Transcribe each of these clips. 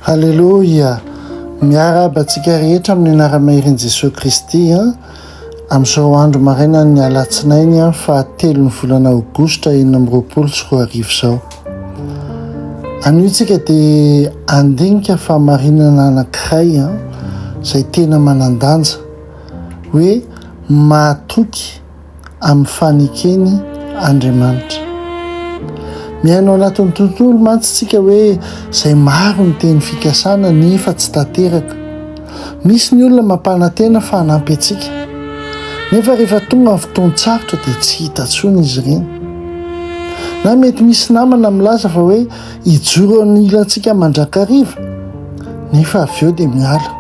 Halleloia, miaraba antsika rehetra amin'ny anara-maherin' Jesosy Kristy amin'izao andro maraina ny alatsinainy fahatelo ny volana aogositra 2024 izao. Anio tsika dia andinika famarinana anankiray izay tena manandanja hoe mahatoky amin'ny fanekeny Andriamanitra. Miainao anatin'ny tontolo mantsitsika hoe izay maro ny teny fikasana nefa tsy tanteraka. Misy ny olona mampanantena fa hanampy antsika, nefa rehefa tonga amin'ny fotoan-tsarotra dia tsy hita intsony izy ireny. Na mety misy namana milaza fa hoe hijoro amin'ny ilantsika mandrakariva, nefa avy eo dia miala.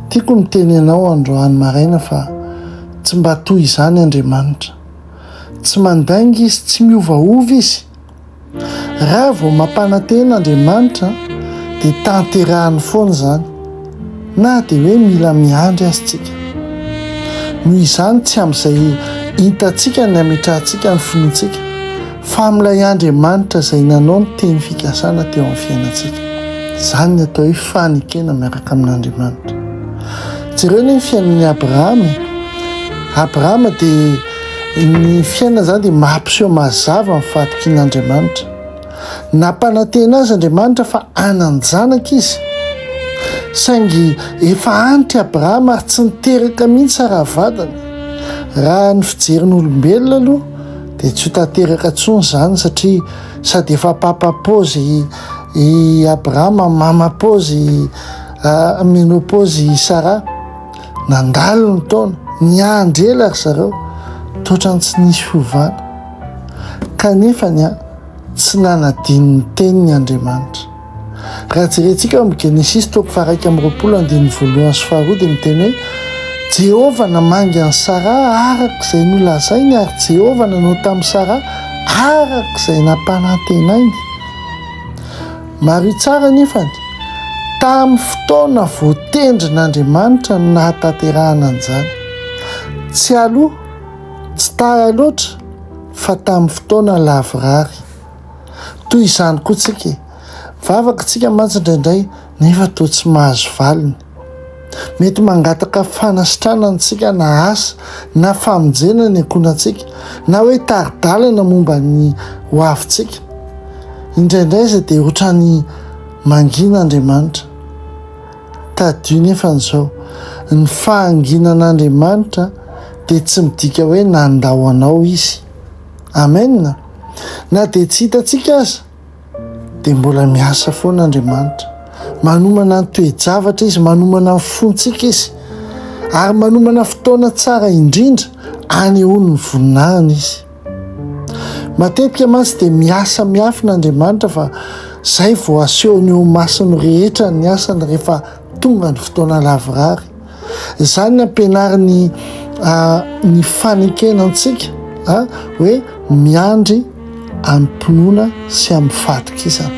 Tiako miteny ianao androany maraina fa tsy mba toy izany Andriamanitra. Tsy mandainga izy, tsy miovaova izy. Raha vao mampanantena Andriamanitra dia tanterahany foana izany, na dia hoe mila miandry azitsika. Noho izany tsy amin'izay hitantsika ny ametrahantsika ny finoantsika, fa amin'ilay Andriamanitra izay nanao ny teny fikasana teo amin'ny fiainantsika. Izany ny atao hoe fanekena miaraka amin'Andriamanitra. Jereo ny fiainan'i Abrahama dia ny fiainana izany dia mampiseho mazava ny fahatokian'Andriamanitra. Nampanantena azy Andriamanitra fa hananjanaka izy. Saingy efa antitra Abrahama ary tsy niteraka mihitsy ara-vadana. Raha ny fijerin'olombelona aloha dia tsy ho tanteraka intsony izany, satria sady efa papapozy i Abrahama, mamapozy menopôzy Sara. Nandalo ny taona, niandry ela ry zareo, totrany tsy nisy fiovana. Kanefa tsy nanadiny ny teniny Andriamanitra. Raha jerentsika amin'ny Genesis 1:20-22 dia miteny hoe Jehovah namangy an'i Sara araka izay nolazainy, ary Jehovah nanao tamin'i Sara araka izay nampanantenainy. Maro tsara nefany tamin'ny fotoana voatendrin'Andriamanitra no nahatanterahana an'izany. Tsy aloha, tsy tara loatra, fa tamin'ny fotoana lavorary. Toy izany koa tsika, vavaka tsika mantsy indraindray nefa toa tsy mahazo valiny. Mety mangataka fanasitrana antsika na asa na famonjena ny ankonantsika, na hoe taridalana momba ny ho avintsika. Indraindray izay dia ohatrany mangin'Andriamanitra. Tadio nefa n'izao, ny fahanginan'Andriamanitra dia tsy midika hoe nandao anao izy. Amen. Na dia tsy hitantsika aza dia mbola miasa foana Andriamanitra. Manomana ny toe-javatra izy, manomana ny fontsika izy, ary manomana fotoana tsara indrindra anehoany ny voninahiny izy. Matetika mantsy dia miasa miafina Andriamanitra, fa izay vao asehony eo masony rehetra ny asany rehefa tonga ny fotoana lavorary. Izany ampianariny ny fanekenantsika hoe miandry amin'ny mpinoana sy amin'ny fahatokisana.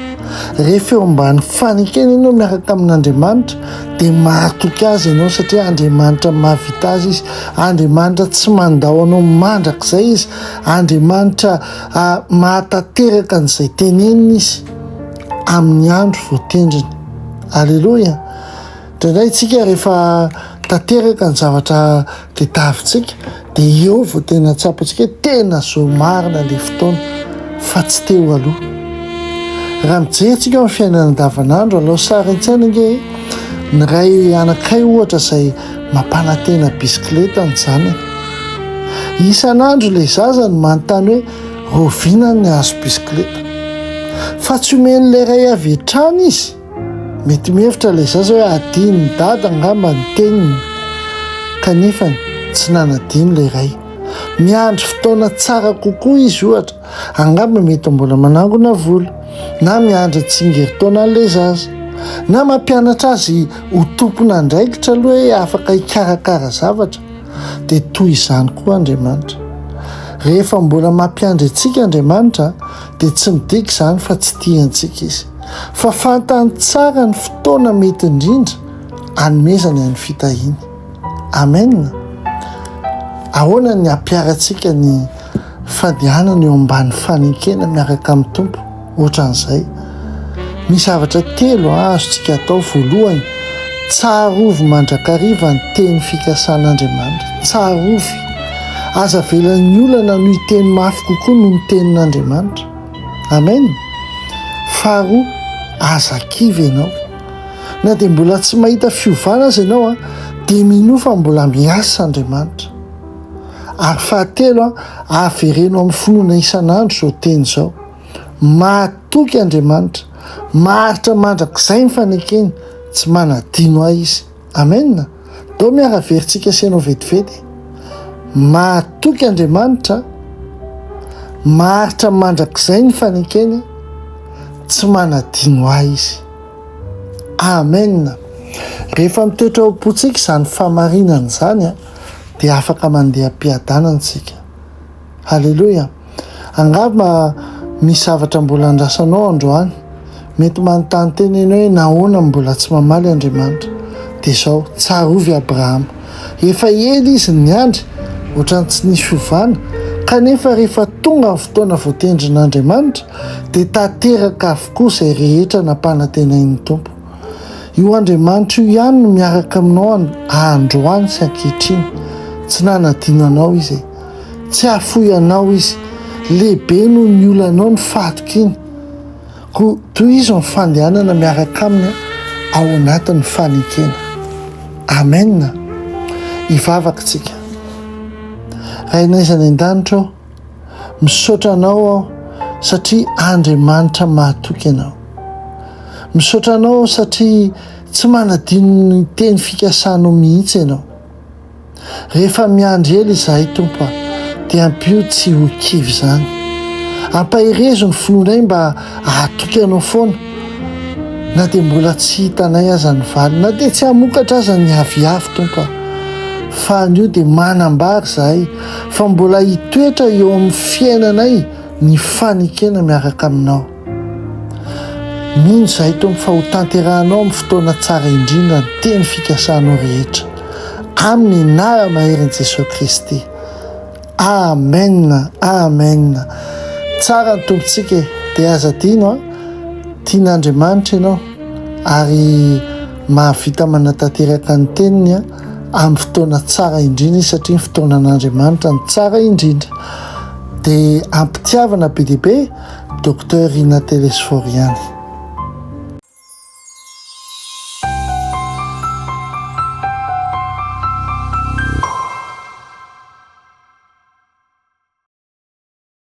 Rehefa eo ambany fanekena ianao miaraka amin'Andriamanitra dia mahatoky azy ianao, satria Andriamanitra mahavita azy izy. Andriamanitra tsy mandao anao mandrakizay izy. Andriamanitra mahatanteraka an'izay teneniny izy amin'ny andro voatendriny. Alleloia. Indraindray tsika rehefa tanteraka ny zavatra tadiavintsika dia eo vao tena tsapantsika tena zao marina ilay fotoana, fa tsy teo aloha. Raha mijerentsika amin'ny fiainana andavanandro, alao sara an-tsaina nge ny ray anankiray ohatra izay mampanantena bisikileta ny zanany. Isan'andro ilay zaza no manontany hoe roviana ny hazo bisikileta, fa tsy omen'ilay ray avy hatrany izy. Mety mihevitra ilay zaza hoe adiny ny dada angamba ny teniny, kanefa tsy nanadiny ilay ray. Miandry fotoana tsara kokoa izy ohatra, angamba mety mbola manangona vola, na miandry tsingeritaona an'ilay zaza, na mampianatra azy ho tompona andraikitra aloha hoe afaka hikarakara zavatra. Dia toy izany koa Andriamanitra. Rehefa mbola mampiandry antsika Andriamanitra dia tsy midika izany fa tsy tiantsika izy, fa fantany tsara ny fotoana mety indrindra hanomezany any fitahiny. Amen. Ahoana ny hampiarantsika ny fandehanana eo ambany fanekena miaraka amin'ny Tompo? Ohatran'izay misy zavatra telo azontsika atao. Voalohany, tsarovy mandrakariva ny teny fikasan'Andriamanitra. Tsarovy, aza velan'ny olana no hiteny mafy kokoa no ny tenin'Andriamanitra. Amen. Faharoa, aza kivy ianao. Na dia mbola tsy mahita fiovana azy ianao dia mino fa mbola miasa Andriamanitra. Ary fahatelo, avereno amin'ny finoana isan'andro izao teny izao. Mahatoky Andriamanitra, maharitra mandrakizay ny fanekeny, tsy manadino ahy izy. Amen. Dao miara-veritsika senao vetivety. Mahatoky Andriamanitra, maharitra mandrakizay ny fanekeny, tsy manadino ahy izy. Amen. Rehefa mitoetra ao am-pontsika izany famarinana izany dia afaka mandeha am-piadanana tsika. Halleloja. Angamba misy zavatra mbola andrasanao androany, mety manontany teny ianao hoe nahoana mbola tsy mamaly Andriamanitra. Dia izao, tsarovy Abrahama. Efa ela izy niandry, ohatrany tsy nisy fiovana, kanefa rehefa tonga ny fotoana voatendrin'Andriamanitra dia tanteraka avokoa izay rehetra nampanantenain'ny Tompo. Io Andriamanitra io ihany no miaraka aminao androany sy ankehitriny. Tsy nanadino anao izy, tsy ahafoy anao izy. Lehibe no ny olanao ny fatoka iny. Toy izy ny fandehanana miaraka aminy ao anatin'ny fanekena. Amen. Hivavaka tsika. Rainay an-danitra aho, misaotra anao aho satria Andriamanitra mahatoky anao. Misaotra anao satria tsy manadino ny teny fikasanao mihitsy ianao. Rehefa miandry ela izahay Tompo dia ampio tsy ho kivy izany. Ampahirezo ny fononay mba ahatoky anao foana. Na dia mbola tsy hitanay aza ny valy, na dia tsy hamokatra aza ny aviavy Tompo. Fa anio dia manambary izahay fa mbola hitoetra eo amin'ny fiainanay ny fanekena miaraka aminao. Mino izahay Tompo fa ho tanterahanao amin'ny fotoana tsara indrindra ny teny fikasanao rehetra. Amin'ny anara-maheran'i Jesosy Kristy. Amen. Amen. Tsara ny tompontsika dia aza adino tian'Andriamanitra ianao ary mahavita manatanteraka ny teniny amin'ny fotoana tsara indrindra satria ny fotoanan'Andriamanitra ny tsara indrindra. Dia ampitiavana be dia be Dr. Rina Telesforiany.